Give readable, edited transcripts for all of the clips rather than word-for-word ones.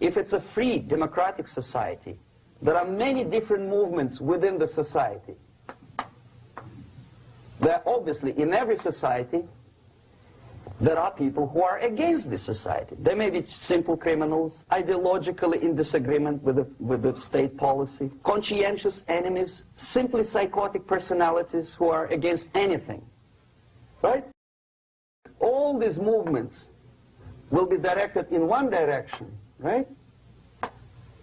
if it's a free, democratic society, there are many different movements within the society. There are obviously, in every society, there are people who are against this society. They may be simple criminals, ideologically in disagreement with the state policy, conscientious enemies, simply psychotic personalities who are against anything. Right? All these movements will be directed in one direction, right?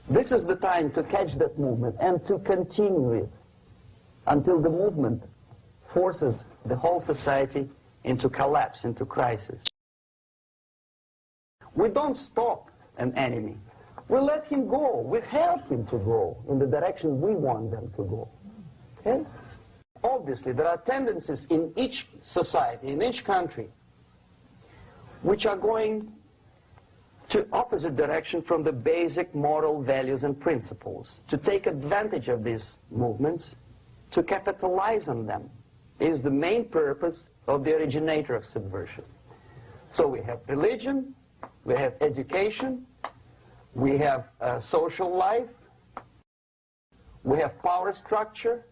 This is the time to catch that movement and to continue it until the movement forces the whole society into collapse, into crisis. We don't stop an enemy. We let him go. We help him to go in the direction we want them to go. Okay? Obviously, there are tendencies in each society, in each country, which are going to opposite direction from the basic moral values and principles. To take advantage of these movements, to capitalize on them, is the main purpose of the originator of subversion. So we have religion, we have education, we have social life, we have power structure,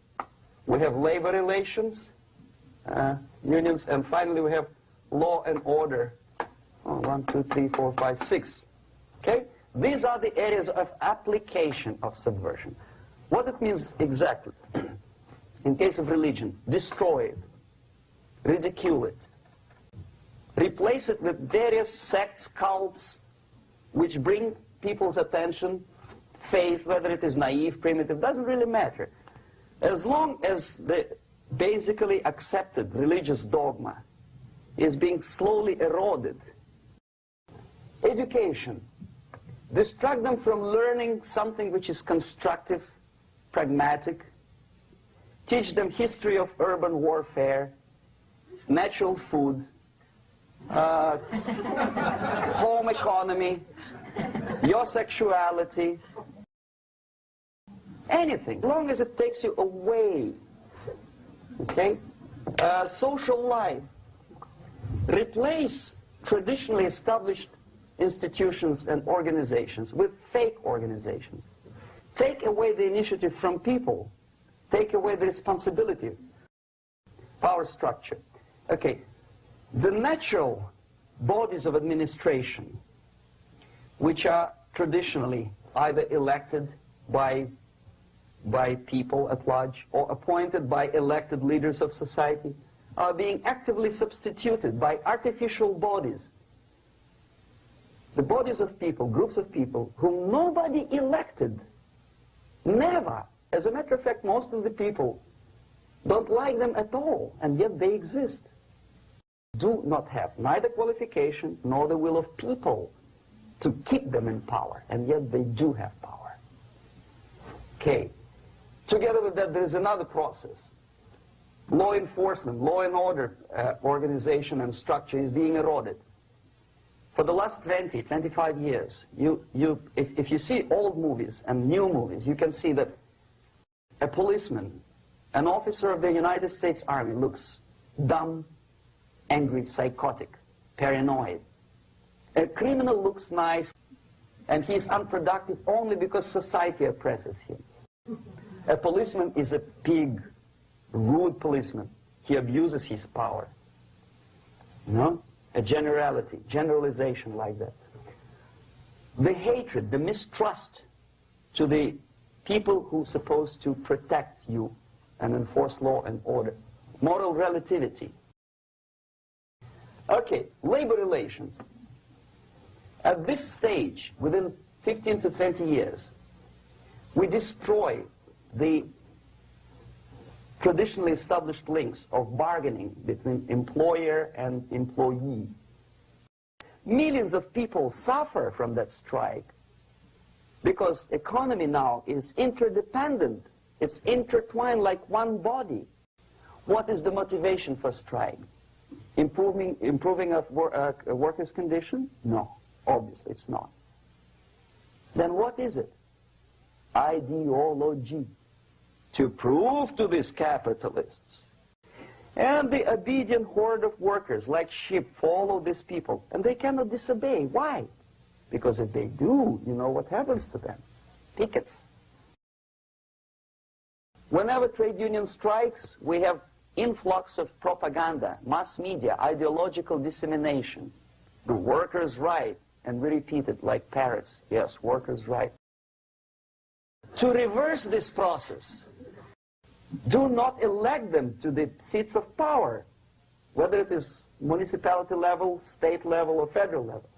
we have labor relations, unions, and finally we have law and order. 1, 2, 3, 4, 5, 6. Okay? These are the areas of application of subversion. What it means exactly? In case of religion, destroy it, ridicule it, replace it with various sects, cults, which bring people's attention, faith, whether it is naive, primitive, doesn't really matter. As long as the basically accepted religious dogma is being slowly eroded. Education. Distract them from learning something which is constructive, pragmatic. Teach them history of urban warfare, natural food, home economy, your sexuality, anything, as long as it takes you away. Okay? Social life. Replace traditionally established institutions and organizations with fake organizations. Take away the initiative from people. Take away the responsibility. Power structure. Okay, the natural bodies of administration, which are traditionally either elected by people at large or appointed by elected leaders of society, are being actively substituted by artificial bodies. The bodies of people, groups of people, whom nobody elected. Never. As a matter of fact, most of the people don't like them at all, and yet they exist. Do not have neither qualification nor the will of people to keep them in power, and yet they do have power. Okay. Together with that, there is another process. Law enforcement, law and order organization and structure is being eroded. For the last 20, 25 years, if you see old movies and new movies, you can see that a policeman, an officer of the United States Army, looks dumb, angry, psychotic, paranoid. A criminal looks nice, and he's unproductive only because society oppresses him. A policeman is a pig, rude policeman. He abuses his power. No? A generality, generalization like that. The hatred, the mistrust to the people who are supposed to protect you and enforce law and order. Moral relativity. Okay, labor relations. At this stage, within 15 to 20 years, we destroy the traditionally established links of bargaining between employer and employee. Millions of people suffer from that strike because economy now is interdependent. It's intertwined like one body. What is the motivation for strike? Improving of workers' condition? No, obviously it's not. Then what is it? Ideology. To prove to these capitalists. And the obedient horde of workers, like sheep, follow these people. And they cannot disobey. Why? Because if they do, you know what happens to them. Pickets. Whenever trade union strikes, we have influx of propaganda, mass media, ideological dissemination. The workers' right, and we repeat it like parrots. Yes, workers' right. To reverse this process, do not elect them to the seats of power, whether it is municipality level, state level, or federal level.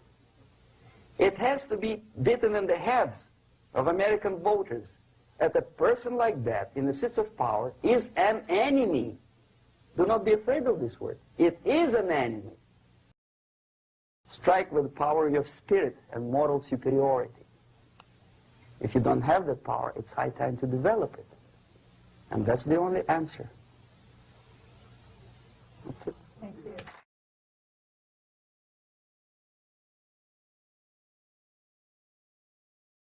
It has to be beaten in the heads of American voters that a person like that in the seats of power is an enemy. Do not be afraid of this word. It is an enemy. Strike with the power of spirit and moral superiority. If you don't have that power, it's high time to develop it. And that's the only answer. That's it.